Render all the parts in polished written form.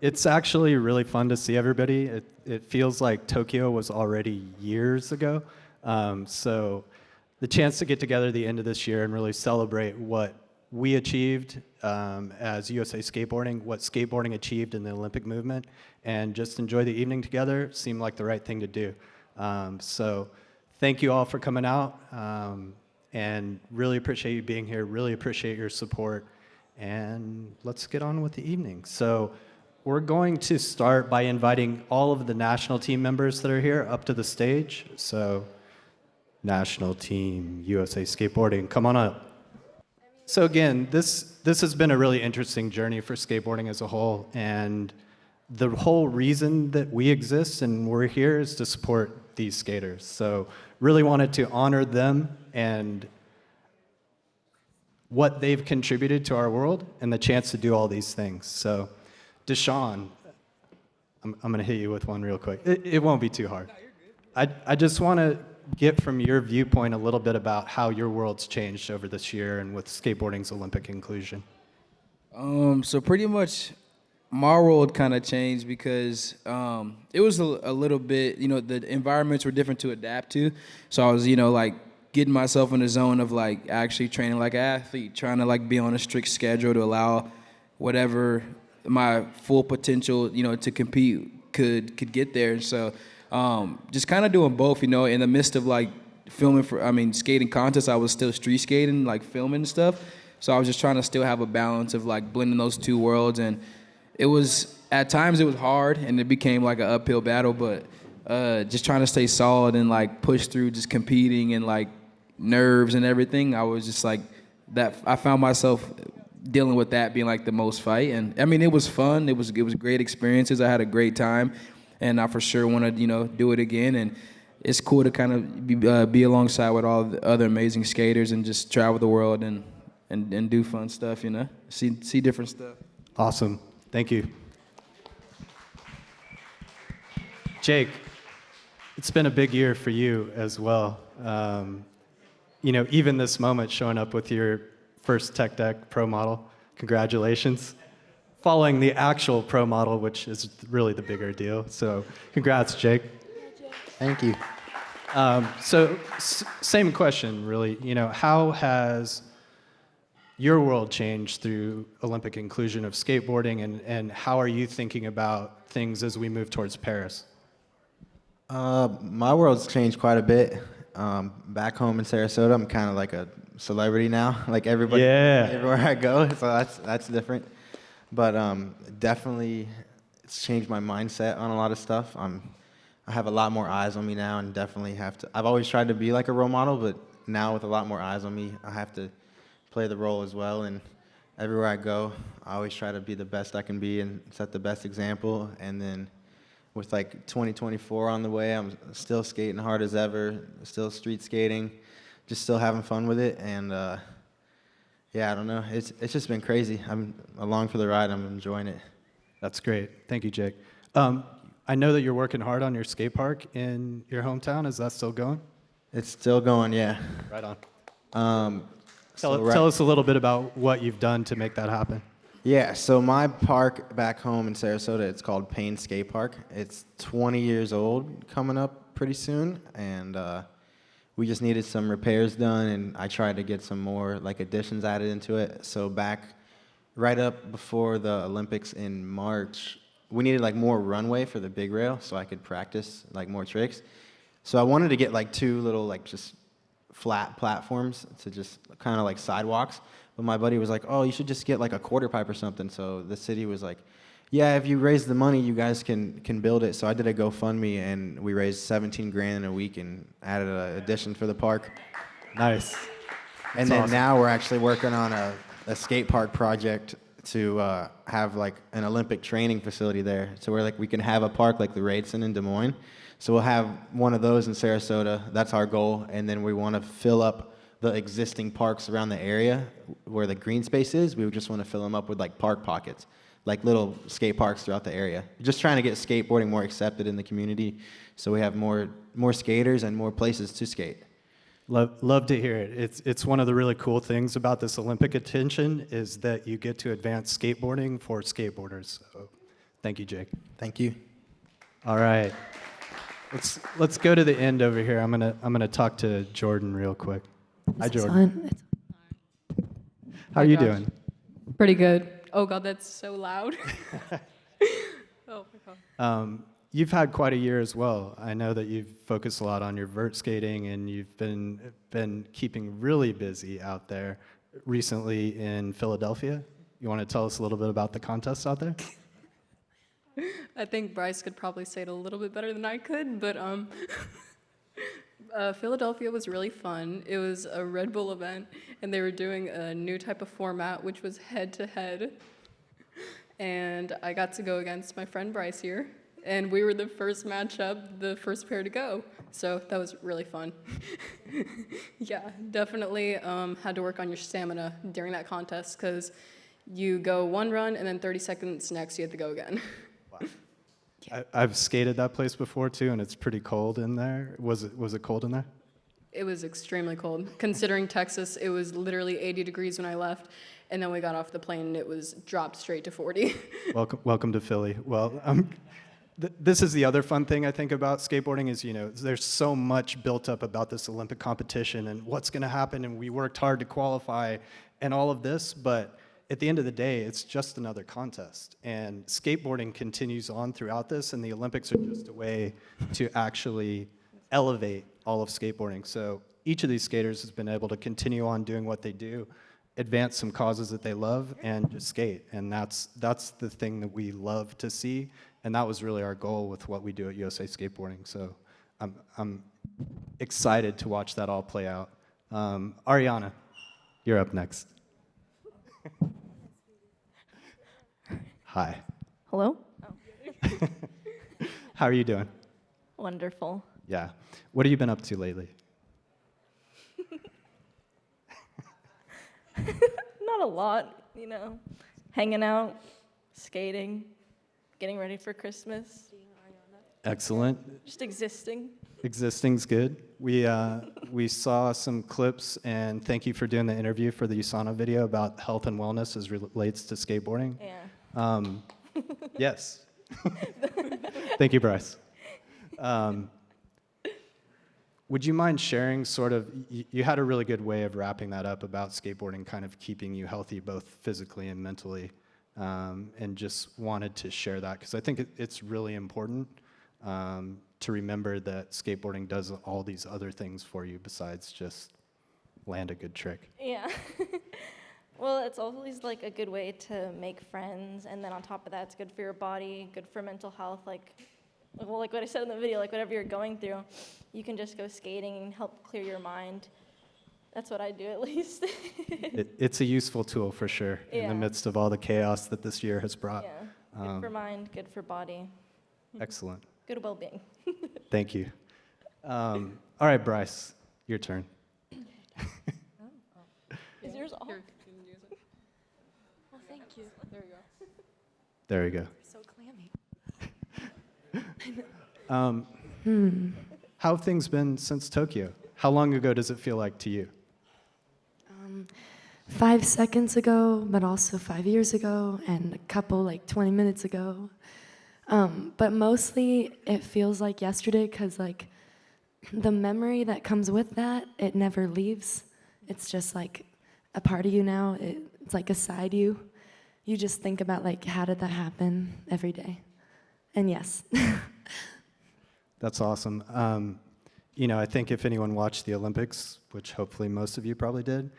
It's actually really fun to see everybody. It feels like Tokyo was already years ago. So the chance to get together at the end of this year and really celebrate what we achieved as USA Skateboarding, what skateboarding achieved in the Olympic movement, and just enjoy the evening together seemed like the right thing to do. So thank you all for coming out, and really appreciate you being here, really appreciate your support, and let's get on with the evening. So we're going to start by inviting all of the national team members that are here up to the stage. So national team, USA Skateboarding, come on up. So again, this has been a really interesting journey for skateboarding as a whole, and the whole reason that we exist and we're here is to support these skaters. So really wanted to honor them and what they've contributed to our world and the chance to do all these things. So Deshaun, I'm going to hit you with one real quick. It won't be too hard. I just want to get from your viewpoint a little bit about how your world's changed over this year and with skateboarding's Olympic inclusion. So pretty much my world kind of changed because it was a little bit, the environments were different to adapt to. So I was, like getting myself in the zone of like actually training like an athlete, trying to like be on a strict schedule to allow whatever my full potential, to compete could get there. And so just kind of doing both, in the midst of like filming skating contests, I was still street skating, like filming and stuff. So I was just trying to still have a balance of like blending those two worlds. And it was, at times it was hard and it became like an uphill battle, but just trying to stay solid and like push through just competing and like nerves and everything. I was just like that. I found myself dealing with that being like the most fight. And it was fun. It was great experiences. I had a great time, and I for sure want to do it again. And it's cool to kind of be alongside with all the other amazing skaters and just travel the world and do fun stuff. See different stuff. Awesome. Thank you. Jake, it's been a big year for you as well. Even this moment showing up with your first Tech Deck Pro model, congratulations. Following the actual Pro model, which is really the bigger deal. So congrats, Jake. Thank you. Same question, really. How has your world changed through Olympic inclusion of skateboarding, and how are you thinking about things as we move towards Paris? My world's changed quite a bit. Back home in Sarasota, I'm kind of like a celebrity now. Like everybody, everywhere I go, so that's different. But definitely, it's changed my mindset on a lot of stuff. I have a lot more eyes on me now, and definitely have to. I've always tried to be like a role model, but now with a lot more eyes on me, I have to play the role as well. And everywhere I go, I always try to be the best I can be and set the best example. And then with like 2024 on the way, I'm still skating hard as ever, still street skating, just still having fun with it. And yeah, I don't know. It's just been crazy. I'm along for the ride. I'm enjoying it. That's great. Thank you, Jake. I know that you're working hard on your skate park in your hometown. Is that still going? It's still going, yeah. Right on. Tell us a little bit about what you've done to make that happen. Yeah, so my park back home in Sarasota, it's called Payne Skate Park. It's 20 years old, coming up pretty soon, and we just needed some repairs done, and I tried to get some more like additions added into it. So right up before the Olympics in March, we needed like more runway for the big rail so I could practice like more tricks. So I wanted to get like two little like just flat platforms to just kind of like sidewalks. But my buddy was like, oh, you should just get like a quarter pipe or something. So the city was like, yeah, if you raise the money, you guys can build it. So I did a GoFundMe, and we raised 17 grand in a week and added an addition for the park. Nice. And then now we're actually working on a skate park project to have like an Olympic training facility there. So where like we can have a park like the Raidson in Des Moines. So we'll have one of those in Sarasota. That's our goal. And then we want to fill up the existing parks around the area where the green space is. We just want to fill them up with like park pockets, like little skate parks throughout the area. Just trying to get skateboarding more accepted in the community so we have more skaters and more places to skate. Love to hear it. It's one of the really cool things about this Olympic attention is that you get to advance skateboarding for skateboarders. So Thank you, Jake. Thank you. All right. Let's go to the end over here. I'm gonna talk to Jordan real quick. Hi, Is this Jordan. on? How are you doing? Pretty good. Oh God, that's so loud. Oh my God. You've had quite a year as well. I know that you've focused a lot on your vert skating, and you've been keeping really busy out there recently in Philadelphia. You want to tell us a little bit about the contests out there? I think Bryce could probably say it a little bit better than I could, but Philadelphia was really fun. It was a Red Bull event, and they were doing a new type of format, which was head-to-head. And I got to go against my friend Bryce here, and we were the first matchup, the first pair to go. So that was really fun. Yeah, definitely had to work on your stamina during that contest, because you go one run, and then 30 seconds next, you have to go again. I've skated that place before too, and it's pretty cold in there. Was it cold in there? It was extremely cold. Considering Texas, it was literally 80 degrees when I left, and then we got off the plane and it was dropped straight to 40. Welcome to Philly. Well, this is the other fun thing I think about skateboarding is, there's so much built up about this Olympic competition and what's going to happen, and we worked hard to qualify and all of this, but at the end of the day, it's just another contest. And skateboarding continues on throughout this, and the Olympics are just a way to actually elevate all of skateboarding. So each of these skaters has been able to continue on doing what they do, advance some causes that they love, and just skate. And that's the thing that we love to see, and that was really our goal with what we do at USA Skateboarding. So I'm excited to watch that all play out. Ariana, you're up next. Hi. Hello? How are you doing? Wonderful. Yeah. What have you been up to lately? Not a lot, hanging out, skating, getting ready for Christmas, Excellent. just existing. Existing's good. We saw some clips, and thank you for doing the interview for the USANA video about health and wellness as relates to skateboarding. Yeah. Yes. Thank you, Bryce. Would you mind sharing sort of, you had a really good way of wrapping that up about skateboarding kind of keeping you healthy both physically and mentally, and just wanted to share that because I think it's really important to remember that skateboarding does all these other things for you besides just land a good trick. Yeah. Well, it's always like a good way to make friends, and then on top of that, it's good for your body, good for mental health. Like what I said in the video, like whatever you're going through, you can just go skating and help clear your mind. That's what I do, at least. It's a useful tool for sure in the Yeah. midst of all the chaos that this year has brought. Yeah. Good for mind, good for body, Excellent. good well-being. Thank you. All right, Bryce, your turn. Is yours off? Here, you can use it. Oh, thank you. There you go. There you go. So clammy. How have things been since Tokyo? How long ago does it feel like to you? 5 seconds ago, but also 5 years ago, and a couple like 20 minutes ago. But mostly it feels like yesterday because like the memory that comes with that, it never leaves. It's just like a part of you now. It's like a side you. You just think about like, how did that happen every day? And yes. That's awesome. I think if anyone watched the Olympics, which hopefully most of you probably did,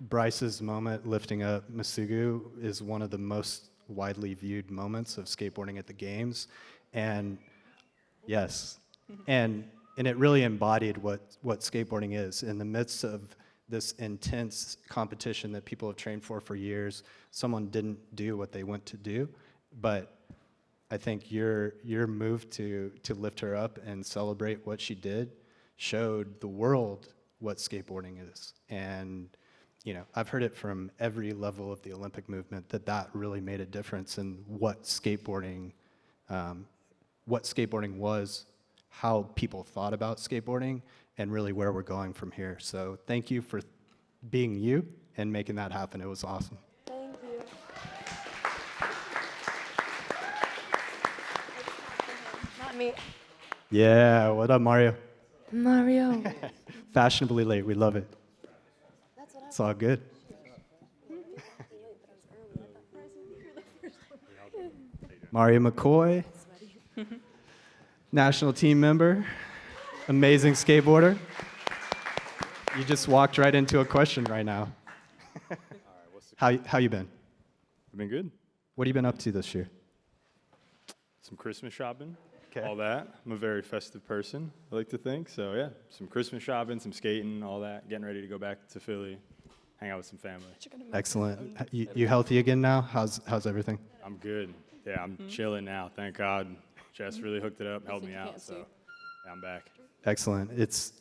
Bryce's moment lifting up Masugu is one of the most widely viewed moments of skateboarding at the games. And yes, and it really embodied what skateboarding is. In the midst of this intense competition that people have trained for years, someone didn't do what they went to do, but I think your move to lift her up and celebrate what she did showed the world what skateboarding is. And I've heard it from every level of the Olympic movement that really made a difference in what skateboarding was, how people thought about skateboarding, and really where we're going from here. So thank you for being you and making that happen. It was awesome. Thank you. Me. Yeah, what up, Mario? Mario. Fashionably late, we love it. It's all good. Mario McCoy, national team member, amazing skateboarder. You just walked right into a question right now. How you been? I've been good. What have you been up to this year? Some Christmas shopping, Okay. all that. I'm a very festive person, I like to think. So yeah, some Christmas shopping, some skating, all that. Getting ready to go back to Philly, hang out with some family. Excellent. You healthy again now? How's everything? I'm good. Yeah, I'm chilling now. Thank God. Jess really hooked it up, helped me out. So yeah, I'm back. Excellent. It's,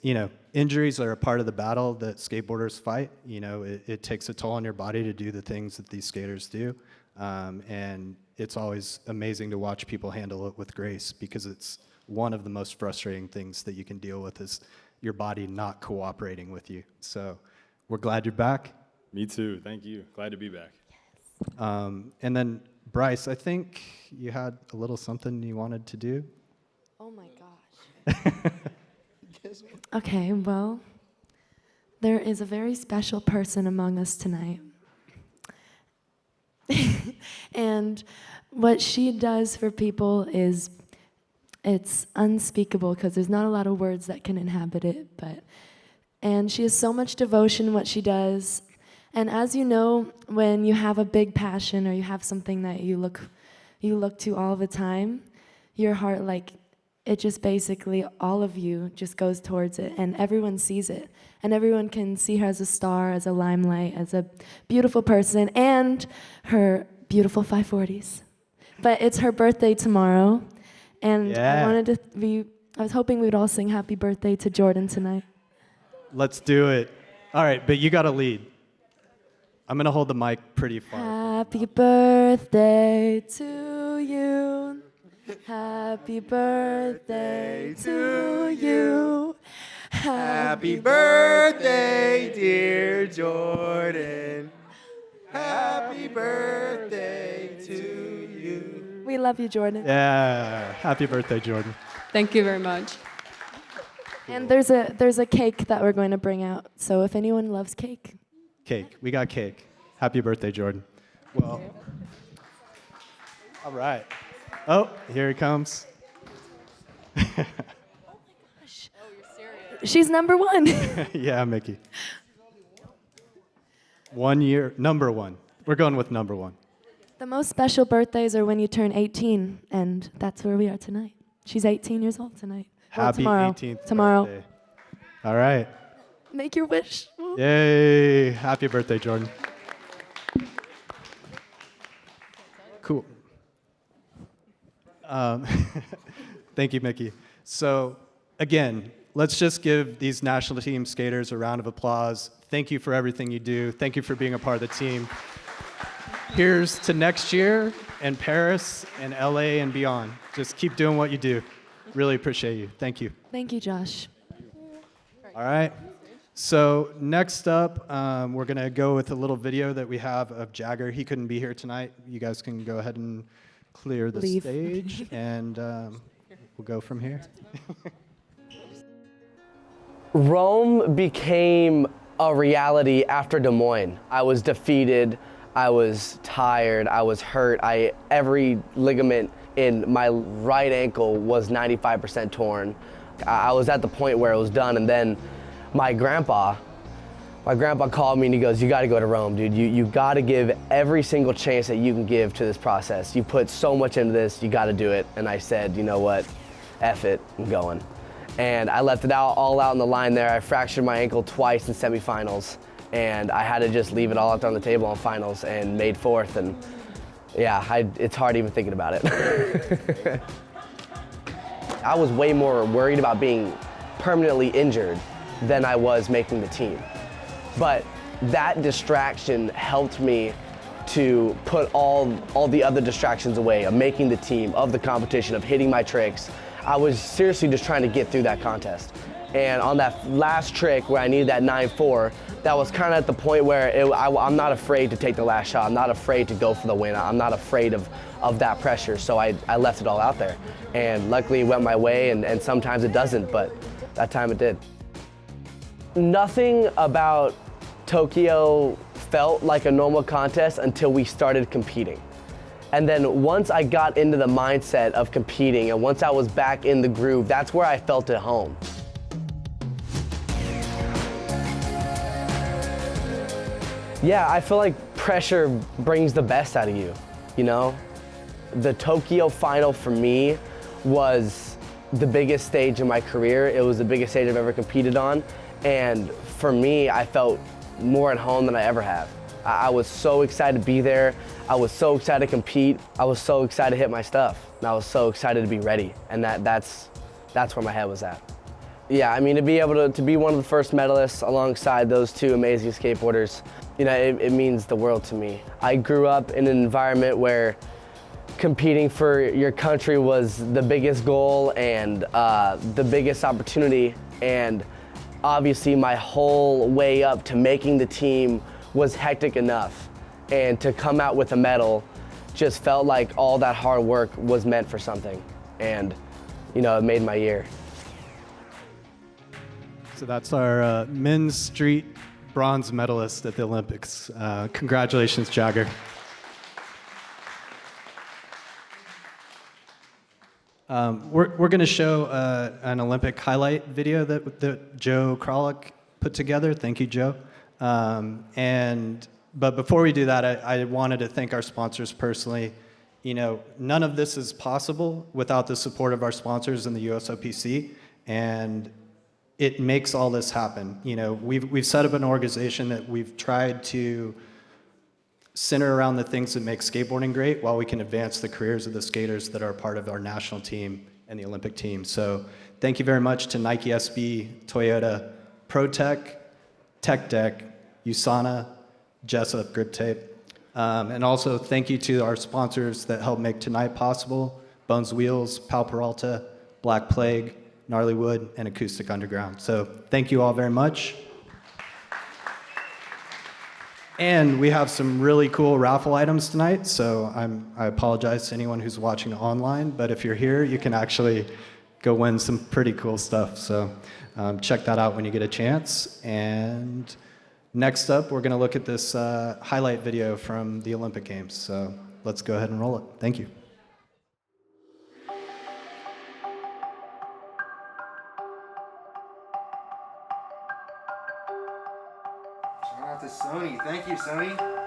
injuries are a part of the battle that skateboarders fight. It takes a toll on your body to do the things that these skaters do. And it's always amazing to watch people handle it with grace, because it's one of the most frustrating things that you can deal with is your body not cooperating with you. So we're glad you're back. Me too. Thank you. Glad to be back. And then, Bryce, I think you had a little something you wanted to do. Oh my gosh. Okay, well, there is a very special person among us tonight. And what she does for people it's unspeakable, because there's not a lot of words that can inhabit it, and she has so much devotion in what she does. And as you know, when you have a big passion or you have something that you look to all the time, your heart, it just basically, all of you just goes towards it, and everyone sees it. And everyone can see her as a star, as a limelight, as a beautiful person, and her beautiful 540s. But it's her birthday tomorrow, and Yeah. I was hoping we would all sing happy birthday to Jordan tonight. Let's do it. All right, but you got to lead. I'm going to hold the mic pretty far. Happy birthday to you. Happy birthday to you. Happy birthday, dear Jordan. Happy birthday to you. We love you, Jordan. Yeah, happy birthday, Jordan. Thank you very much. And there's a cake that we're going to bring out. So if anyone loves cake. Cake. We got cake. Happy birthday, Jordan. Well, all right. Oh, here he comes. She's number one. Yeah, Mickey. 1 year, number one. We're going with number one. The most special birthdays are when you turn 18, and that's where we are tonight. She's 18 years old tonight. Well, Happy tomorrow. 18th Tomorrow. birthday. All right. Make your wish. Yay. Happy birthday, Jordan. Cool. Thank you, Mickey. So, again, let's just give these national team skaters a round of applause. Thank you for everything you do. Thank you for being a part of the team. Here's to next year and Paris and LA and beyond. Just keep doing what you do. Really appreciate you. Thank you. Thank you, Josh. All right. So next up, we're going to go with a little video that we have of Jagger. He couldn't be here tonight. You guys can go ahead and clear the Leave. stage, and we'll go from here. Rome became a reality after Des Moines. I was defeated, I was tired, I was hurt. Every ligament in my right ankle was 95% torn. I was at the point where it was done, and then my grandpa called me and he goes, "You gotta go to Rome, dude. You gotta give every single chance that you can give to this process. You put so much into this, you gotta do it." And I said, "You know what, F it, I'm going." And I left it all out on the line there. I fractured my ankle twice in semifinals, and I had to just leave it all out there on the table in finals and made fourth. And yeah, it's hard even thinking about it. I was way more worried about being permanently injured than I was making the team. But that distraction helped me to put all the other distractions away, of making the team, of the competition, of hitting my tricks. I was seriously just trying to get through that contest. And on that last trick where I needed that 9.4, that was kind of at the point where I'm not afraid to take the last shot. I'm not afraid to go for the win. I'm not afraid of that pressure. So I left it all out there. And luckily it went my way, and sometimes it doesn't, but that time it did. Nothing about Tokyo felt like a normal contest until we started competing. And then once I got into the mindset of competing and once I was back in the groove, that's where I felt at home. Yeah, I feel like pressure brings the best out of you, you know? The Tokyo final for me was the biggest stage in my career. It was the biggest stage I've ever competed on. And for me, I felt more at home than I ever have. I was so excited to be there. I was so excited to compete. I was so excited to hit my stuff. And I was so excited to be ready. And that's where my head was at. Yeah, I mean, to be able to be one of the first medalists alongside those two amazing skateboarders, you know, it means the world to me. I grew up in an environment where competing for your country was the biggest goal and the biggest opportunity. And obviously my whole way up to making the team was hectic enough. And to come out with a medal just felt like all that hard work was meant for something. And, you know, it made my year. So that's our men's street bronze medalist at the Olympics. Congratulations, Jagger. We're going to show an Olympic highlight video that Joe Kralik put together. Thank you, Joe. But before we do that, I wanted to thank our sponsors personally. You know, none of this is possible without the support of our sponsors in the USOPC, and it makes all this happen. You know, we've set up an organization that we've tried to center around the things that make skateboarding great while we can advance the careers of the skaters that are part of our national team and the Olympic team. So thank you very much to Nike SB, Toyota, ProTech, Tech Deck, USANA, Jessup Grip Tape. And also thank you to our sponsors that helped make tonight possible: Bones Wheels, Pal Peralta, Black Plague, Gnarly Wood, and Acoustic Underground. So thank you all very much. And we have some really cool raffle items tonight, so I apologize to anyone who's watching online, but if you're here, you can actually go win some pretty cool stuff. So check that out when you get a chance. And next up, we're gonna look at this highlight video from the Olympic Games. So let's go ahead and roll it. Thank you. Shout out to Sony. Thank you, Sony.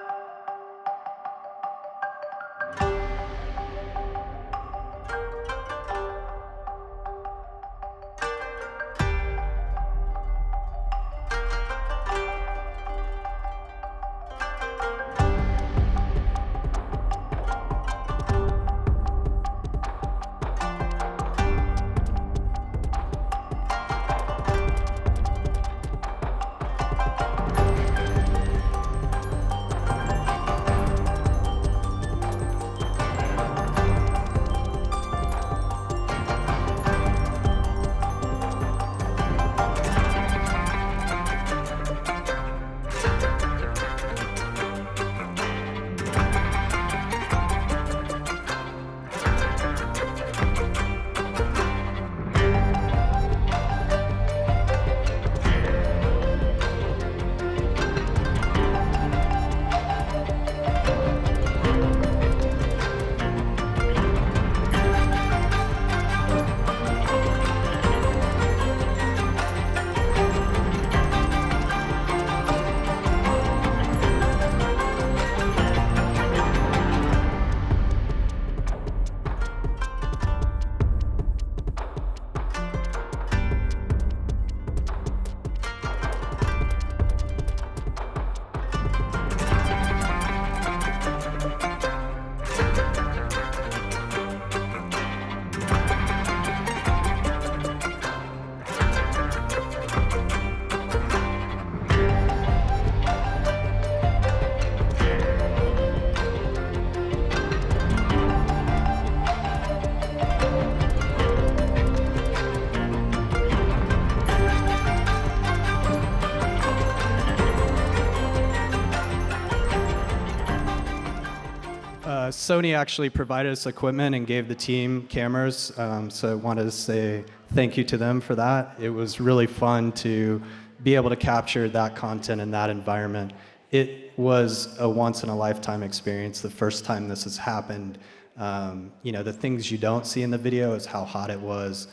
Sony actually provided us equipment and gave the team cameras, so I wanted to say thank you to them for that. It was really fun to be able to capture that content in that environment. It was a once-in-a-lifetime experience, the first time this has happened. The things you don't see in the video is how hot it was,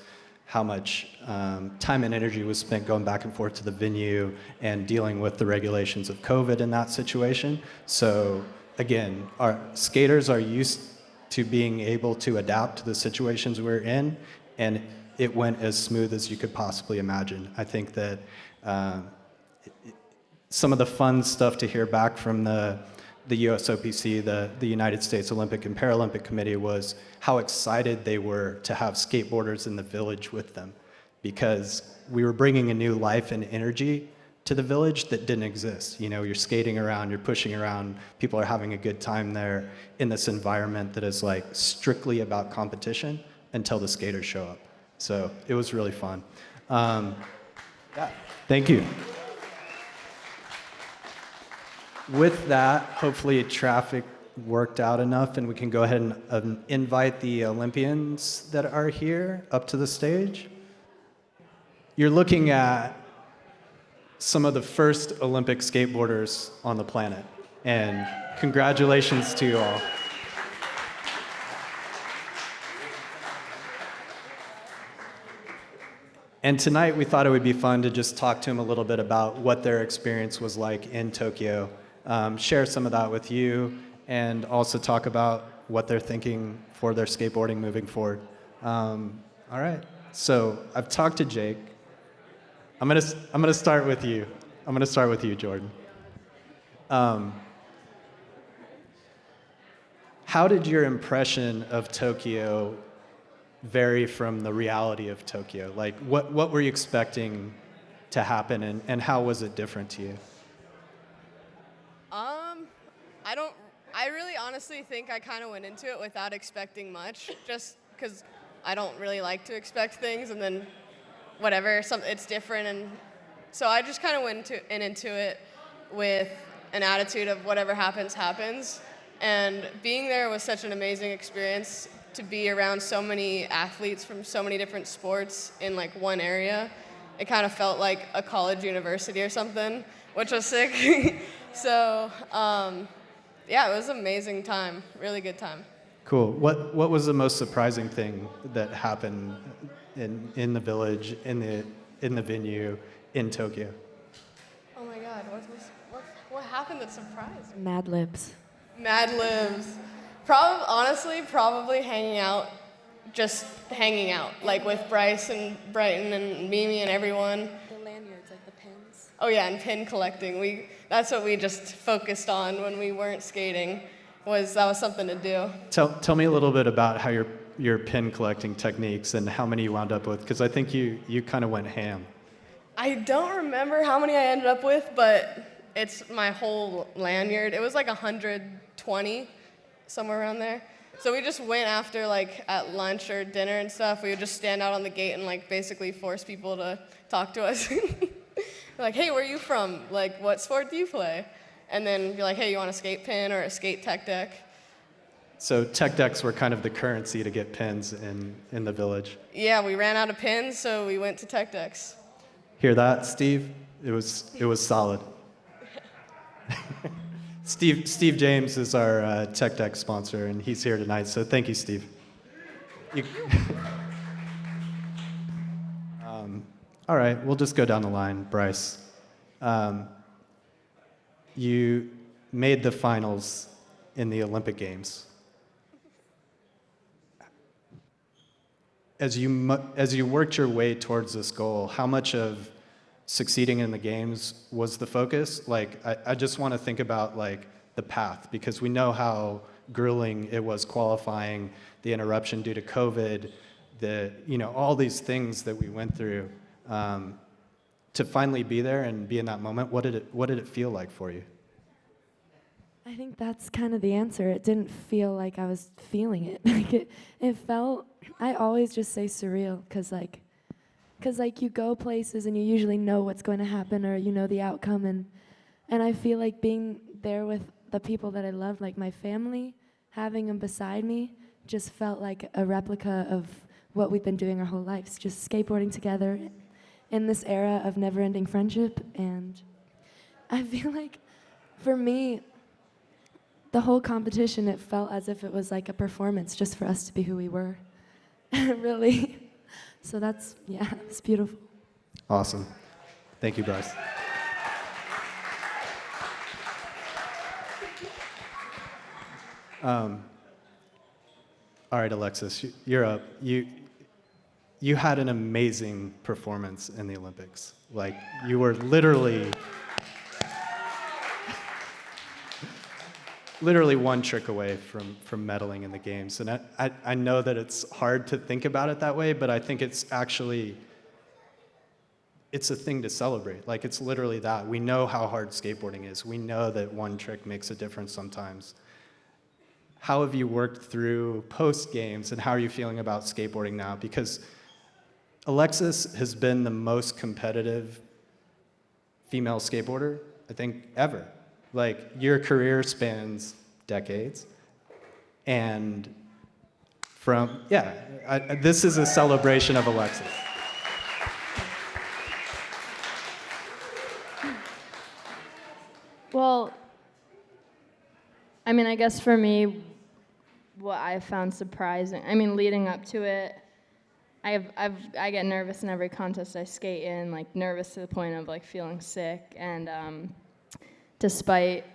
how much time and energy was spent going back and forth to the venue and dealing with the regulations of COVID in that situation. So again, our skaters are used to being able to adapt to the situations we're in, and it went as smooth as you could possibly imagine. I think that some of the fun stuff to hear back from the USOPC, the United States Olympic and Paralympic Committee, was how excited they were to have skateboarders in the village with them, because we were bringing a new life and energy to the village that didn't exist. You're skating around, you're pushing around, people are having a good time there in this environment that is like strictly about competition until the skaters show up. So it was really fun. Yeah, thank you. With that, hopefully traffic worked out enough and we can go ahead and invite the Olympians that are here up to the stage. You're looking at some of the first Olympic skateboarders on the planet, and congratulations to you all. And tonight we thought it would be fun to just talk to them a little bit about what their experience was like in Tokyo, share some of that with you, and also talk about what they're thinking for their skateboarding moving forward. All right, so I've talked to Jake. I'm gonna start with you. I'm gonna start with you, Jordan. How did your impression of Tokyo vary from the reality of Tokyo? Like, what were you expecting to happen, and how was it different to you? I really honestly think I kind of went into it without expecting much, just because I don't really like to expect things, and then whatever, it's different, and so I just kind of went into it with an attitude of whatever happens, happens, and being there was such an amazing experience to be around so many athletes from so many different sports in like one area. It kind of felt like a college university or something, which was sick. So, yeah, it was an amazing time, really good time. Cool. What was the most surprising thing that happened in the village, in the venue, in Tokyo? Oh my God, what happened that surprised me? Mad Libs. Mad Libs. Probably hanging out, just hanging out, like with Bryce and Brighton and Mimi and everyone. The lanyards, like the pins. Oh yeah, and pin collecting. That's what we just focused on when we weren't skating. That was something to do. Tell me a little bit about how your pin collecting techniques and how many you wound up with, because I think you kind of went ham. I don't remember how many I ended up with, but it's my whole lanyard. It was like 120, somewhere around there. So we just went after, like, at lunch or dinner and stuff. We would just stand out on the gate and, like, basically force people to talk to us. Like, hey, where are you from? Like, what sport do you play? And then be like, hey, you want a skate pin or a skate tech deck? So tech decks were kind of the currency to get pins in the village. Yeah, we ran out of pins, so we went to tech decks. Hear that, Steve? It was solid. Steve James is our tech deck sponsor, and he's here tonight, so thank you, Steve. All right, we'll just go down the line. Bryce, you made the finals in the Olympic Games. As you worked your way towards this goal, how much of succeeding in the games was the focus? Like, I just want to think about like the path, because we know how grueling it was qualifying, the interruption due to COVID, all these things that we went through. To finally be there and be in that moment, what did it feel like for you? I think that's kind of the answer. It didn't feel like I was feeling it. Like it felt, I always just say surreal, because you go places and you usually know what's going to happen, or you know the outcome, and I feel like being there with the people that I love, like my family, having him beside me just felt like a replica of what we've been doing our whole lives, just skateboarding together in this era of never-ending friendship. And I feel like, for me, the whole competition, it felt as if it was like a performance just for us to be who we were, really. So that's, yeah, it's beautiful. Awesome. Thank you, Bryce. All right, Alexis, you're up. You had an amazing performance in the Olympics. Like, you were literally one trick away from medaling in the games. And I know that it's hard to think about it that way, but I think it's actually, it's a thing to celebrate. Like, it's literally that. We know how hard skateboarding is. We know that one trick makes a difference sometimes. How have you worked through post-games, and how are you feeling about skateboarding now? Because Alexis has been the most competitive female skateboarder, I think, ever. Like, your career spans decades, and this is a celebration of Alexis. Well, I mean, I guess for me, what I found surprising, I mean, leading up to it, I get nervous in every contest I skate in, like nervous to the point of like feeling sick, and despite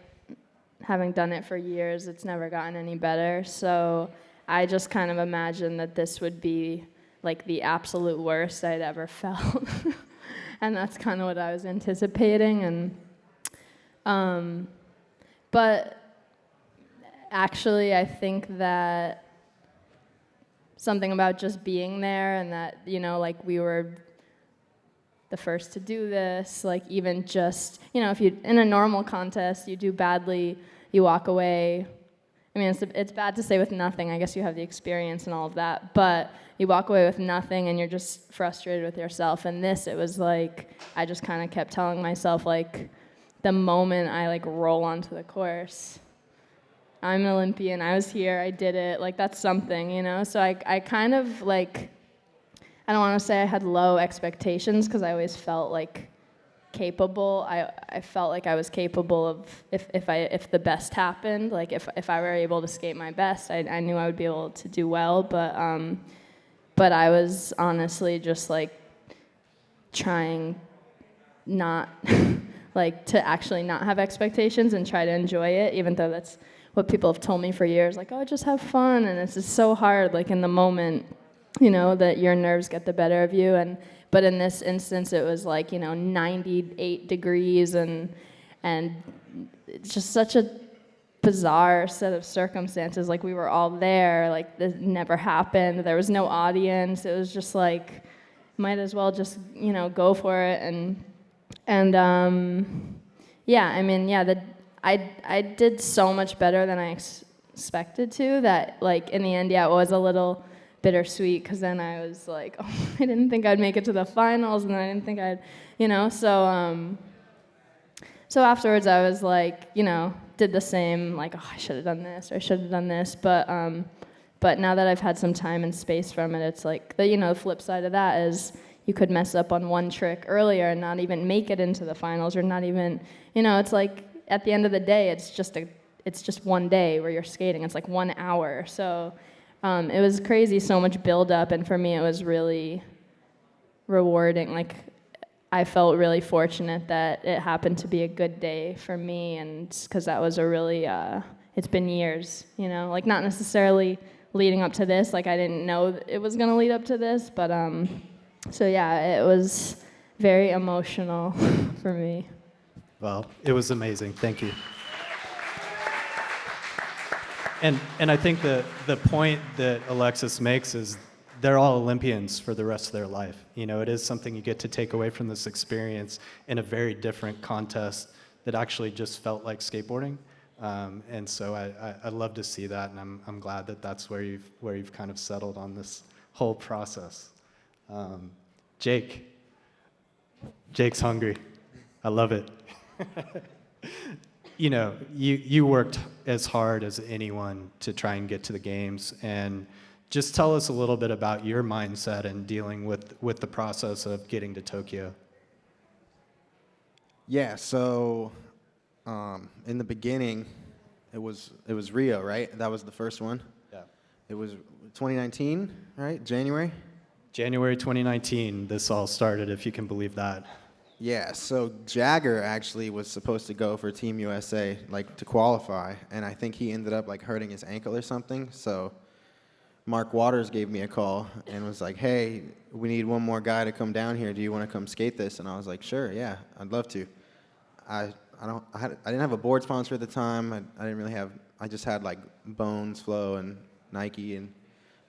having done it for years, it's never gotten any better. So I just kind of imagined that this would be like the absolute worst I'd ever felt. And that's kind of what I was anticipating. And but actually, I think that something about just being there, and that, you know, like, we were the first to do this, like, even just, you know, if you, in a normal contest, you do badly, you walk away. I mean, it's bad to say with nothing. I guess you have the experience and all of that, but you walk away with nothing and you're just frustrated with yourself. And this, it was like, I just kind of kept telling myself, like, the moment I, like, roll onto the course, I'm an Olympian, I was here, I did it, like, that's something, you know? So I kind of, like, I don't want to say I had low expectations, because I always felt, like, capable. I felt like I was capable of, if the best happened, like, if I were able to skate my best, I knew I would be able to do well, but I was honestly just, like, trying not, like, to actually not have expectations and try to enjoy it, even though that's what people have told me for years, like, oh, just have fun, and it's just so hard, like, in the moment, you know, that your nerves get the better of you. But in this instance, it was like, you know, 98 degrees, and it's just such a bizarre set of circumstances. Like, we were all there, like, this never happened, there was no audience, it was just like, might as well just, you know, go for it. And yeah, I mean, yeah, I did so much better than I expected to, that, like, in the end, yeah, it was a little bittersweet, because then I was like, oh, I didn't think I'd make it to the finals, and I didn't think I'd, you know, so afterwards I was like, you know, did the same, like, oh, I should have done this, or I should have done this, but now that I've had some time and space from it, it's like, the, you know, the flip side of that is, you could mess up on one trick earlier and not even make it into the finals, or not even, you know, it's like, at the end of the day, it's just one day where you're skating. It's like 1 hour. So it was crazy, so much build-up, and for me, it was really rewarding. Like, I felt really fortunate that it happened to be a good day for me, and because that was a really, it's been years, you know, like, not necessarily leading up to this. Like, I didn't know it was gonna lead up to this, but so yeah, it was very emotional for me. Well, it was amazing. Thank you. And I think the point that Alexis makes is they're all Olympians for the rest of their life. You know, it is something you get to take away from this experience in a very different contest that actually just felt like skateboarding. And so I love to see that, and I'm glad that that's where you've kind of settled on this whole process. Jake's hungry. I love it. You know, you worked as hard as anyone to try and get to the games. And just tell us a little bit about your mindset and dealing with the process of getting to Tokyo. Yeah, so in the beginning, it was Rio, right? That was the first one. Yeah. It was 2019, right? January? January 2019, this all started, if you can believe that. Yeah, so Jagger actually was supposed to go for Team USA, like to qualify, and I think he ended up like hurting his ankle or something. So Mark Waters gave me a call and was like, "Hey, we need one more guy to come down here. Do you want to come skate this?" And I was like, "Sure, yeah, I'd love to." I didn't have a board sponsor at the time. I didn't really have. I just had like Bones, Flow, and Nike, and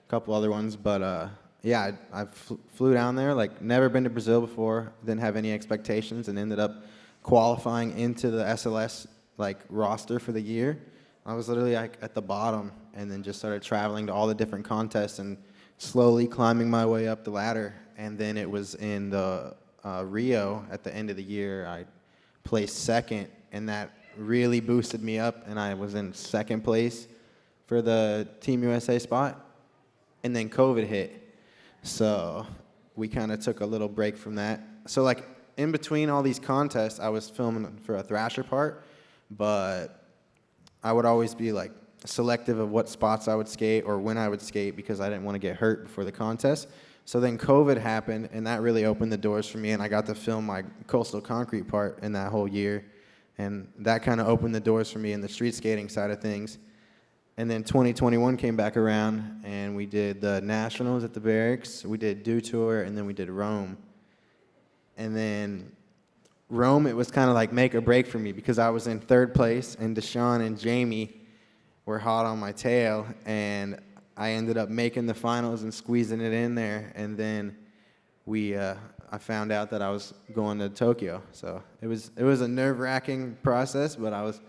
a couple other ones, but. Yeah, I flew down there, like never been to Brazil before, didn't have any expectations, and ended up qualifying into the SLS like roster for the year. I was literally like at the bottom, and then just started traveling to all the different contests and slowly climbing my way up the ladder. And then it was in the Rio at the end of the year, I placed second, and that really boosted me up, and I was in second place for the Team USA spot. And then COVID hit. So we kind of took a little break from that. So like in between all these contests, I was filming for a Thrasher part, but I would always be like selective of what spots I would skate or when I would skate because I didn't want to get hurt before the contest. So then COVID happened, and that really opened the doors for me, and I got to film my Coastal Concrete part in that whole year. And that kind of opened the doors for me in the street skating side of things. And then 2021 came back around, and we did the Nationals at the Barracks, we did Dew Tour, and then we did Rome. And then Rome, it was kind of like make or break for me because I was in third place, and Deshaun and Jamie were hot on my tail, and I ended up making the finals and squeezing it in there. And then I found out that I was going to Tokyo. So it was a nerve-wracking process, but I was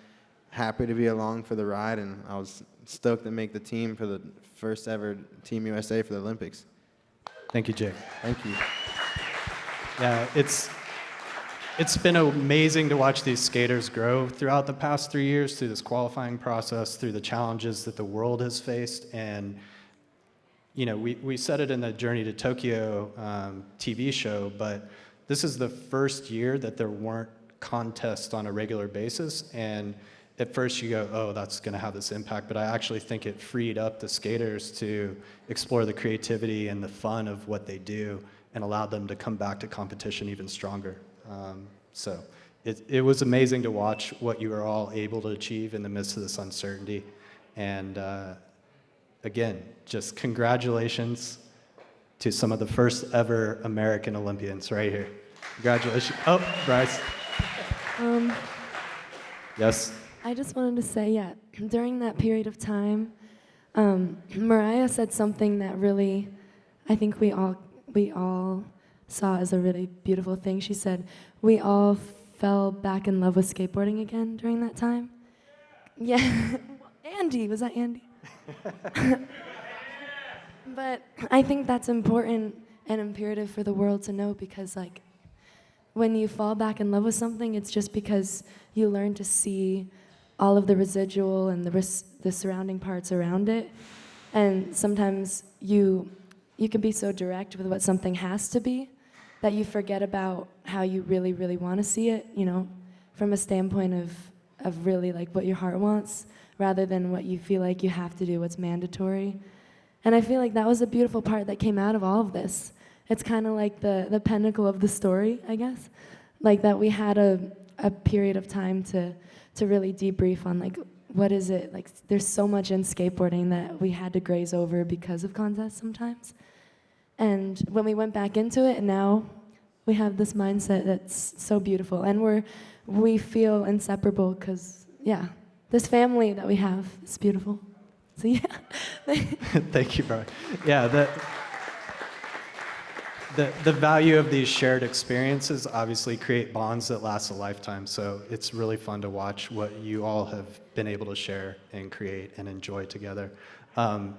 happy to be along for the ride, and I was stoked to make the team for the first ever Team USA for the Olympics. Thank you, Jake. Thank you. Yeah, it's been amazing to watch these skaters grow throughout the past 3 years through this qualifying process, through the challenges that the world has faced. And, you know, we said it in the Journey to Tokyo TV show, but this is the first year that there weren't contests on a regular basis. And at first you go, oh, that's going to have this impact, but I actually think it freed up the skaters to explore the creativity and the fun of what they do and allowed them to come back to competition even stronger. So it was amazing to watch what you were all able to achieve in the midst of this uncertainty. And again, just congratulations to some of the first ever American Olympians right here. Congratulations. Oh, Bryce. Yes? I just wanted to say, yeah, during that period of time, Mariah said something that really, I think we all saw as a really beautiful thing. She said, we all fell back in love with skateboarding again during that time. Yeah, Andy, was that Andy? But I think that's important and imperative for the world to know because, like, when you fall back in love with something, it's just because you learn to see all of the residual and the surrounding parts around it. And sometimes you can be so direct with what something has to be that you forget about how you really, really want to see it, you know, from a standpoint of really like what your heart wants rather than what you feel like you have to do, what's mandatory. And I feel like that was a beautiful part that came out of all of this. It's kind of like the pinnacle of the story, I guess. Like that we had a period of time to really debrief on like, what is it? Like there's so much in skateboarding that we had to graze over because of contests sometimes. And when we went back into it, and now we have this mindset that's so beautiful. And we feel inseparable because, yeah, this family that we have is beautiful. So yeah. Thank you, Brian. Yeah, the value of these shared experiences obviously create bonds that last a lifetime. So it's really fun to watch what you all have been able to share and create and enjoy together.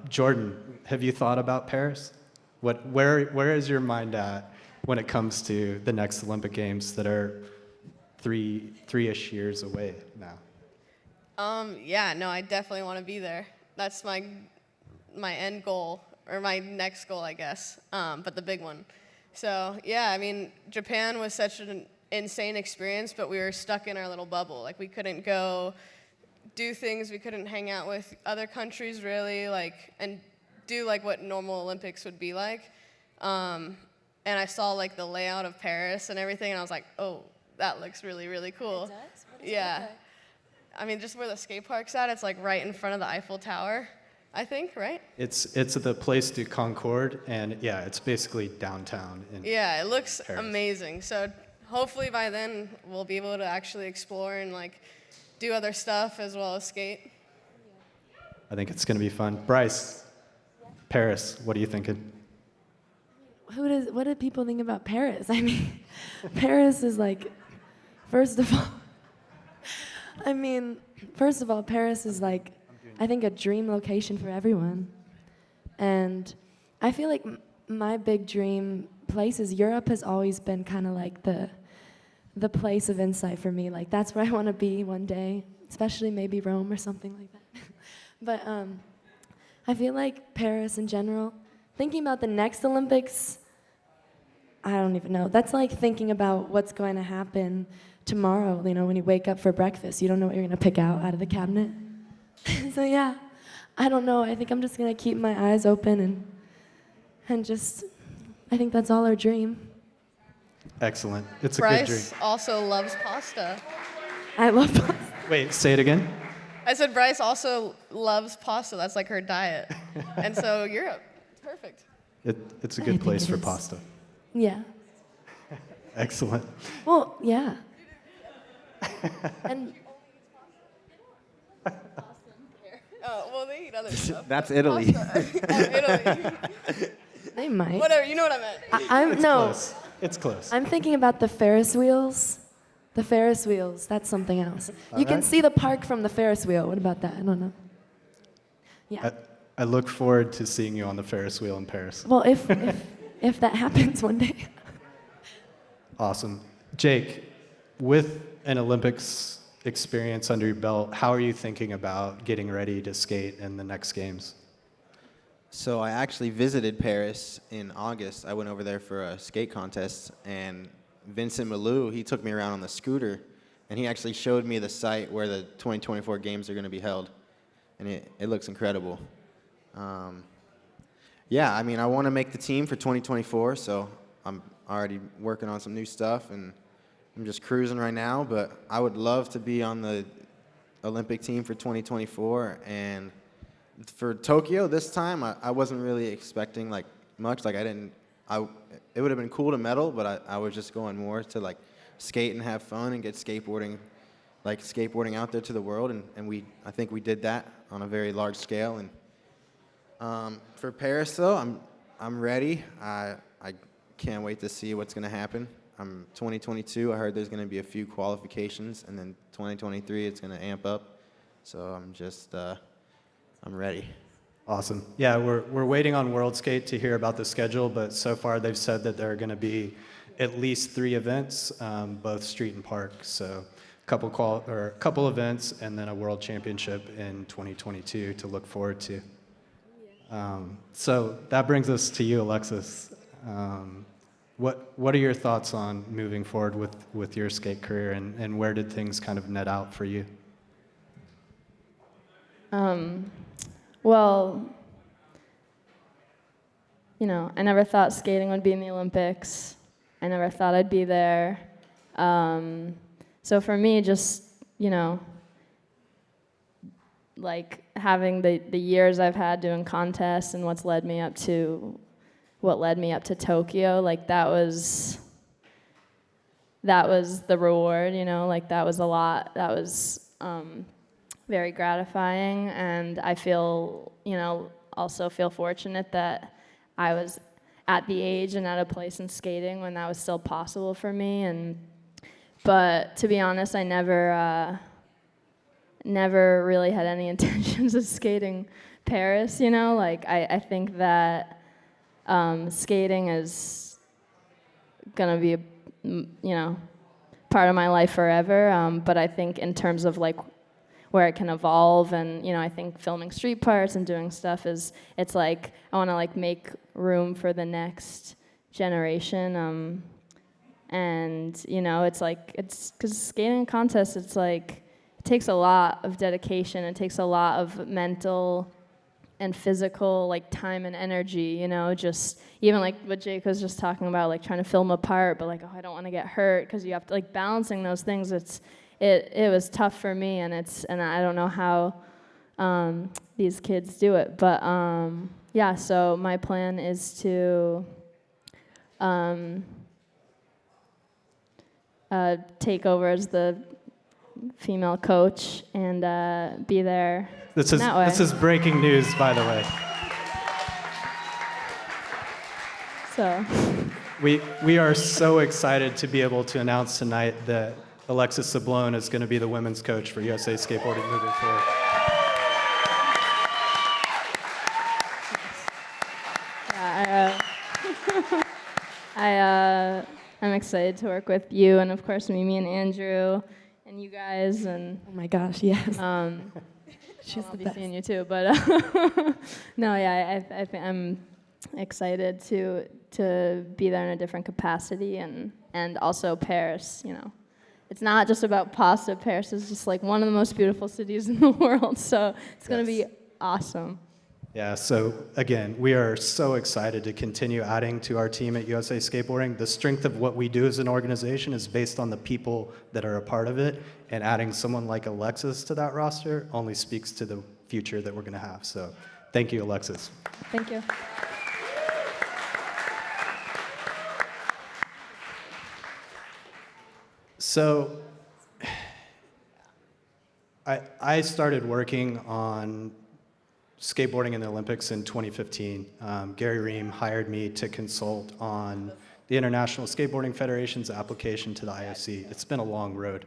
Jordan, have you thought about Paris? Where is your mind at when it comes to the next Olympic Games that are three-ish years away now? Yeah, no, I definitely want to be there. That's my end goal, or my next goal, I guess, but the big one. So, yeah, I mean, Japan was such an insane experience, but we were stuck in our little bubble. Like, we couldn't go do things, we couldn't hang out with other countries, really, like, and do, like, what normal Olympics would be like. And I saw, like, the layout of Paris and everything, and I was like, oh, that looks really, really cool. It does? What does it Yeah. look like? I mean, just where the skate park's at, it's, like, right in front of the Eiffel Tower, I think, right? It's at the Place du Concorde, and yeah, it's basically downtown. Yeah, it looks Paris. amazing. So hopefully by then we'll be able to actually explore and like do other stuff as well as skate. I think it's going to be fun. Bryce, Paris, what are you thinking? What do people think about Paris? I mean, Paris is like, first of all, Paris is like, I think a dream location for everyone. And I feel like my big dream place is Europe has always been kind of like the place of insight for me. Like that's where I want to be one day, especially maybe Rome or something like that. But I feel like Paris in general, thinking about the next Olympics, I don't even know. That's like thinking about what's going to happen tomorrow, you know, when you wake up for breakfast. You don't know what you're going to pick out of the cabinet. So yeah, I don't know. I think I'm just going to keep my eyes open and just, I think that's all our dream. Excellent. It's a good dream. Bryce also loves pasta. I love pasta. Wait, say it again? I said Bryce also loves pasta. That's like her diet. And so Europe, it's perfect. It's a I good think place it for is. pasta. Yeah. Excellent. Well, yeah. And Oh, well, they eat other stuff. That's but Italy. pasta- oh, Italy. they might. Whatever, you know what I meant. I'm no. Close. It's close. I'm thinking about the Ferris wheels. The Ferris wheels, that's something else. You can right. see the park from the Ferris wheel. What about that? I don't know. Yeah. I look forward to seeing you on the Ferris wheel in Paris. Well, if that happens one day. Awesome. Jake, with an Olympics experience under your belt, how are you thinking about getting ready to skate in the next games? So I actually visited Paris in August. I went over there for a skate contest, and Vincent Malou, he took me around on the scooter, and he actually showed me the site where the 2024 games are going to be held, and it looks incredible. Yeah, I mean, I want to make the team for 2024, so I'm already working on some new stuff, and I'm just cruising right now, but I would love to be on the Olympic team for 2024, and for Tokyo this time, I wasn't really expecting like much. Like it would have been cool to medal, but I was just going more to like skate and have fun and get skateboarding out there to the world, and I think we did that on a very large scale. And for Paris though, I'm ready. I can't wait to see what's going to happen. 2022, I heard there's going to be a few qualifications, and then 2023 it's going to amp up. So I'm ready. Awesome. Yeah, we're waiting on World Skate to hear about the schedule, but so far they've said that there are going to be at least 3 events, both street and park. So a couple events, and then a World Championship in 2022 to look forward to. So that brings us to you, Alexis. What are your thoughts on moving forward with your skate career, and where did things kind of net out for you? Well, you know, I never thought skating would be in the Olympics. I never thought I'd be there. So for me, just, you know, like having the years I've had doing contests and what led me up to Tokyo, like that was the reward, you know, like that was a lot. That was very gratifying, and I feel, you know, also feel fortunate that I was at the age and at a place in skating when that was still possible for me. But to be honest, I never really had any intentions of skating Paris, you know, like I think that skating is gonna be you know, part of my life forever, but I think in terms of like where it can evolve. And I think filming street parts and doing stuff it's like I want to like make room for the next generation. And it's because skating contests, it's like it takes a lot of dedication. It takes a lot of mental and physical like time and energy, just even like what Jake was just talking about, like trying to film a part, but like, oh, I don't want to get hurt, because you have to like balancing those things. It was tough for me, and I don't know how these kids do it, but yeah. So my plan is to take over as the female coach and be there. This is breaking news, by the way. So we are so excited to be able to announce tonight that Alexis Sablone is going to be the women's coach for USA Skateboarding moving forward. Yeah, I'm excited to work with you, and of course Mimi and Andrew and you guys, and Oh my gosh, yes. She's I'll be seeing you too, but no, yeah, I think I'm excited to be there in a different capacity, and also Paris. It's not just about pasta. Paris is just like one of the most beautiful cities in the world, so it's going to be awesome. Yeah, so again, we are so excited to continue adding to our team at USA Skateboarding. The strength of what we do as an organization is based on the people that are a part of it, and adding someone like Alexis to that roster only speaks to the future that we're going to have. So thank you, Alexis. Thank you. So I started working on skateboarding in the Olympics in 2015. Gary Ream hired me to consult on the International Skateboarding Federation's application to the IOC. It's been a long road.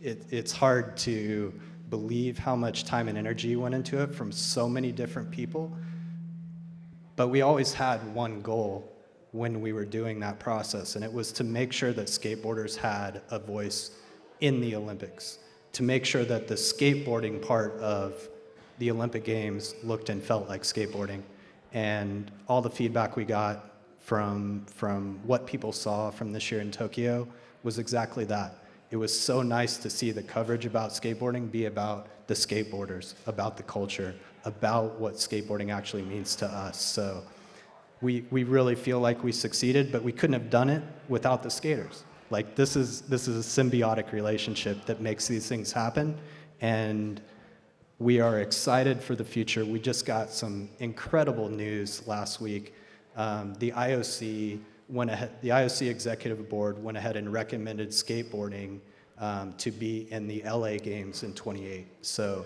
It's hard to believe how much time and energy went into it from so many different people, but we always had one goal when we were doing that process, and it was to make sure that skateboarders had a voice in the Olympics, to make sure that the skateboarding part of the Olympic Games looked and felt like skateboarding. And all the feedback we got from what people saw from this year in Tokyo was exactly that. It was so nice to see the coverage about skateboarding be about the skateboarders, about the culture, about what skateboarding actually means to us. So we really feel like we succeeded, but we couldn't have done it without the skaters. Like this is a symbiotic relationship that makes these things happen, and we are excited for the future. We just got some incredible news last week. The IOC Executive Board went ahead and recommended skateboarding to be in the LA Games in 28. So,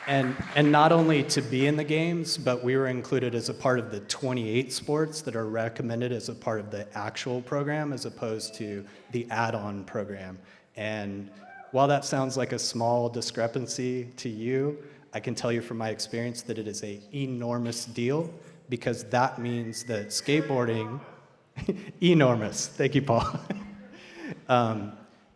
and not only to be in the games, but we were included as a part of the 28 sports that are recommended as a part of the actual program, as opposed to the add-on program. And while that sounds like a small discrepancy to you, I can tell you from my experience that it is an enormous deal, because that means that skateboarding, enormous, thank you, Paul.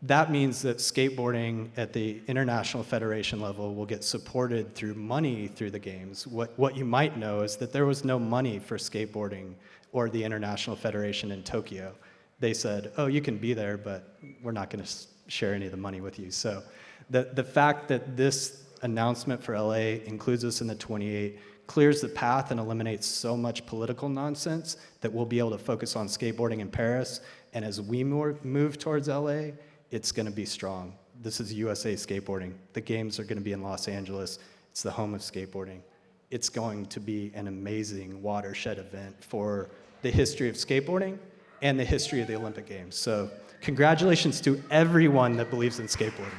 That means that skateboarding at the International Federation level will get supported through money through the games. What you might know is that there was no money for skateboarding or the International Federation in Tokyo. They said, oh, you can be there, but we're not going to share any of the money with you. So the fact that this announcement for LA includes us in the 28 clears the path and eliminates so much political nonsense that we'll be able to focus on skateboarding in Paris. And as we move towards LA, it's going to be strong. This is USA Skateboarding. The games are going to be in Los Angeles. It's the home of skateboarding. It's going to be an amazing watershed event for the history of skateboarding and the history of the Olympic Games. So congratulations to everyone that believes in skateboarding.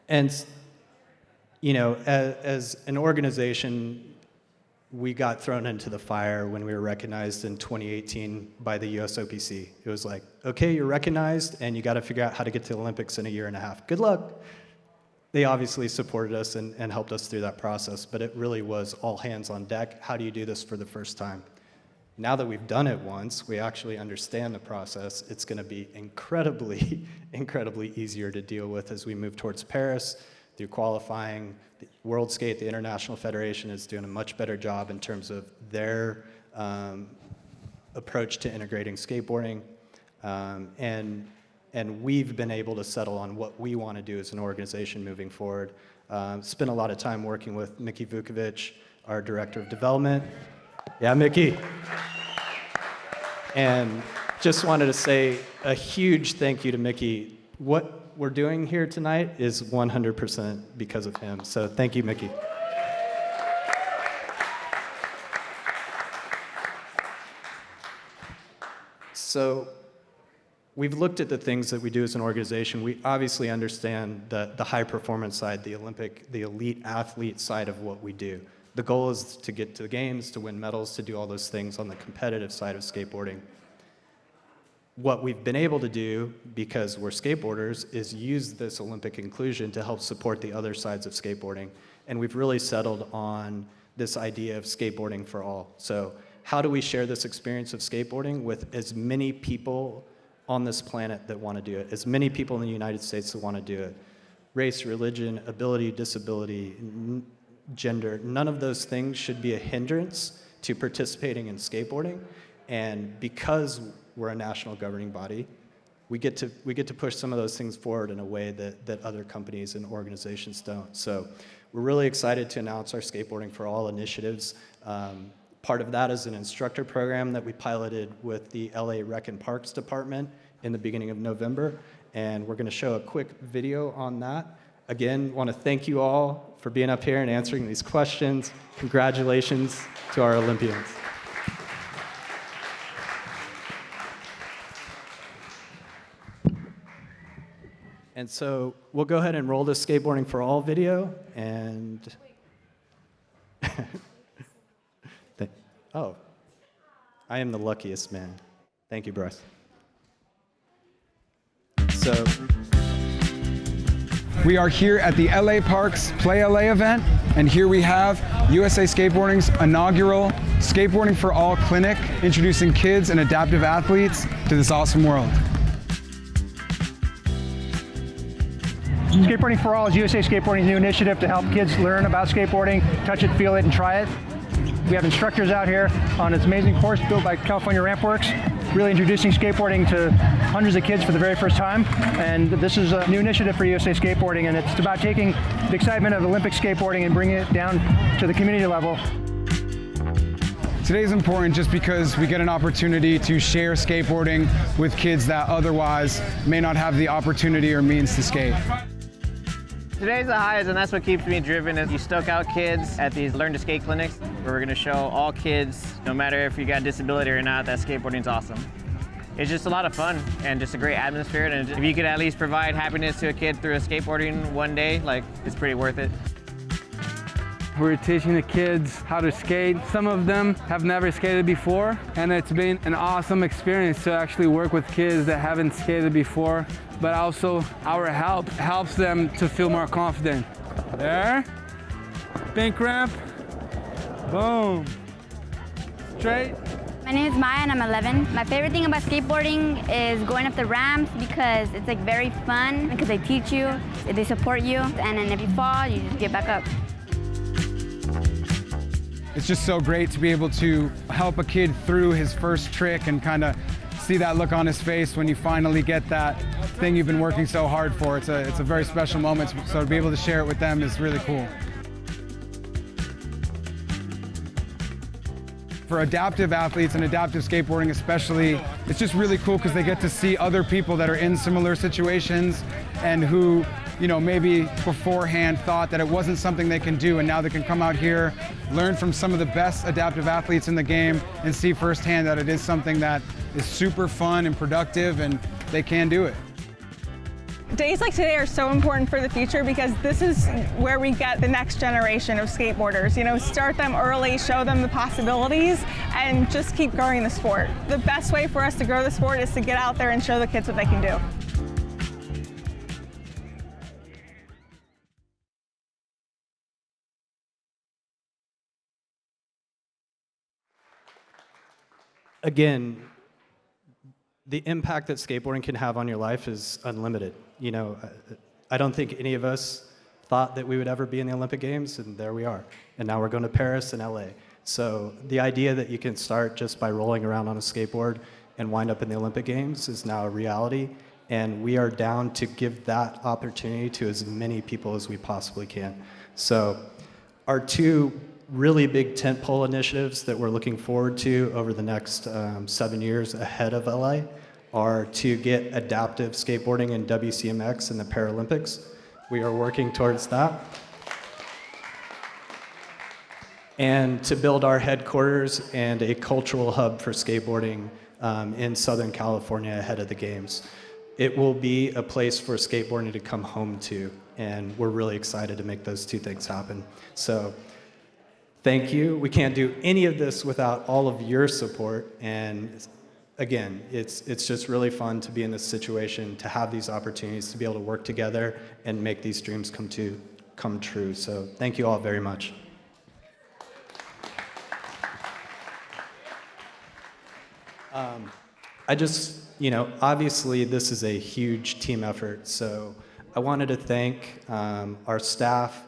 And, you know, as an organization, we got thrown into the fire when we were recognized in 2018 by the USOPC. It was like, okay, you're recognized, and you got to figure out how to get to the Olympics in a year and a half. Good luck. they obviously supported us and helped us through that process, but it really was all hands on deck. How do you do this for the first time? Now that we've done it once, we actually understand the process. It's going to be incredibly, incredibly easier to deal with as we move towards Paris through qualifying. The World Skate, the International Federation, is doing a much better job in terms of their approach to integrating skateboarding. And we've been able to settle on what we want to do as an organization moving forward. Spent a lot of time working with Mickey Vukovic, our Director of Development. Yeah, Mickey. And just wanted to say a huge thank you to Mickey. What we're doing here tonight is 100% because of him. So thank you, Mickey. So we've looked at the things that we do as an organization. We obviously understand the high performance side, the elite athlete side of what we do. The goal is to get to the games, to win medals, to do all those things on the competitive side of skateboarding. What we've been able to do, because we're skateboarders, is use this Olympic inclusion to help support the other sides of skateboarding. And we've really settled on this idea of skateboarding for all. So how do we share this experience of skateboarding with as many people on this planet that want to do it, as many people in the United States that want to do it? Race, religion, ability, disability, gender, none of those things should be a hindrance to participating in skateboarding. And because we're a national governing body, we get to push some of those things forward in a way that other companies and organizations don't. So we're really excited to announce our Skateboarding for All initiatives. Part of that is an instructor program that we piloted with the LA Rec and Parks Department in the beginning of November. And we're going to show a quick video on that. Again, want to thank you all for being up here and answering these questions. Congratulations to our Olympians. And so we'll go ahead and roll this Skateboarding for All video. And oh, I am the luckiest man. Thank you, Bryce. So we are here at the LA Parks Play LA event, and here we have USA Skateboarding's inaugural Skateboarding for All clinic, introducing kids and adaptive athletes to this awesome world. Skateboarding for All is USA Skateboarding's new initiative to help kids learn about skateboarding, touch it, feel it, and try it. We have instructors out here on this amazing course built by California Ramp Works, really introducing skateboarding to hundreds of kids for the very first time. And this is a new initiative for USA Skateboarding, and it's about taking the excitement of Olympic skateboarding and bringing it down to the community level. Today is important just because we get an opportunity to share skateboarding with kids that otherwise may not have the opportunity or means to skate. Today's the highest, and that's what keeps me driven, is you stoke out kids at these Learn to Skate clinics, where we're going to show all kids, no matter if you got disability or not, that skateboarding's awesome. It's just a lot of fun and just a great atmosphere, and if you could at least provide happiness to a kid through a skateboarding one day, like, it's pretty worth it. We're teaching the kids how to skate. Some of them have never skated before, and it's been an awesome experience to actually work with kids that haven't skated before, but also our help helps them to feel more confident. There, pink ramp, boom, straight. My name is Maya and I'm 11. My favorite thing about skateboarding is going up the ramps because it's like very fun, because they teach you, they support you, and then if you fall, you just get back up. It's just so great to be able to help a kid through his first trick and kind of see that look on his face when you finally get that thing you've been working so hard for. It's a very special moment, so to be able to share it with them is really cool. For adaptive athletes and adaptive skateboarding especially, it's just really cool because they get to see other people that are in similar situations and who, you know, maybe beforehand thought that it wasn't something they can do, and now they can come out here, learn from some of the best adaptive athletes in the game, and see firsthand that it is something that is super fun and productive, and they can do it. Days like today are so important for the future because this is where we get the next generation of skateboarders. You know, start them early, show them the possibilities, and just keep growing the sport. The best way for us to grow the sport is to get out there and show the kids what they can do. again, the impact that skateboarding can have on your life is unlimited. You know, I don't think any of us thought that we would ever be in the Olympic Games, and there we are. And now we're going to Paris and LA. So the idea that you can start just by rolling around on a skateboard and wind up in the Olympic Games is now a reality. And we are down to give that opportunity to as many people as we possibly can. So our two really big tentpole initiatives that we're looking forward to over the next 7 years ahead of LA are to get adaptive skateboarding and WCMX in the Paralympics. We are working towards that. And to build our headquarters and a cultural hub for skateboarding in Southern California ahead of the Games. It will be a place for skateboarding to come home to, and we're really excited to make those two things happen. So thank you. We can't do any of this without all of your support, and again, it's just really fun to be in this situation, to have these opportunities, to be able to work together and make these dreams come true. So thank you all very much. I just, obviously this is a huge team effort, so I wanted to thank our staff,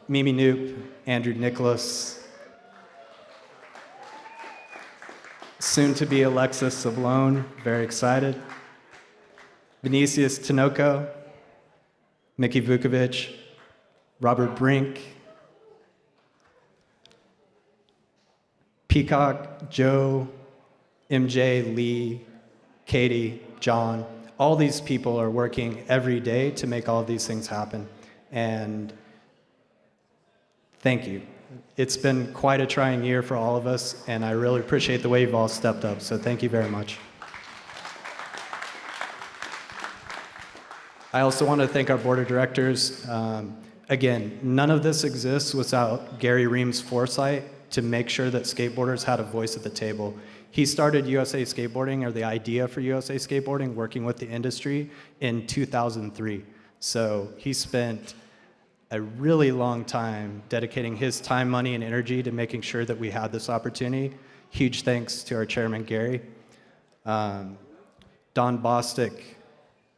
Mimi Noop, Andrew Nicholas, soon to be Alexis Sablone, very excited, Vinicius Tinoco, Mickey Vukovic, Robert Brink, Peacock, Joe, MJ, Lee, Katie, John, all these people are working every day to make all of these things happen. And thank you. It's been quite a trying year for all of us, and I really appreciate the way you've all stepped up, so thank you very much. I also want to thank our board of directors. Again, none of this exists without Gary Ream's foresight to make sure that skateboarders had a voice at the table. He started USA Skateboarding, or the idea for USA Skateboarding, working with the industry in 2003. So he spent a really long time dedicating his time, money, and energy to making sure that we had this opportunity. Huge thanks to our chairman, Gary. Don Bostic,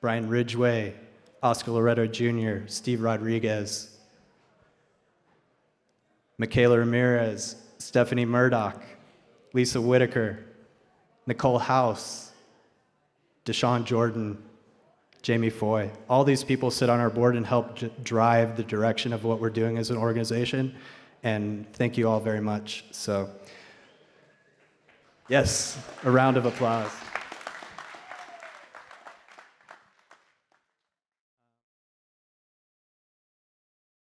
Brian Ridgway, Oscar Loretto Jr., Steve Rodriguez, Michaela Ramirez, Stephanie Murdoch, Lisa Whitaker, Nicole House, Deshaun Jordan, Jamie Foy. All these people sit on our board and help drive the direction of what we're doing as an organization, and thank you all very much. So, yes, a round of applause.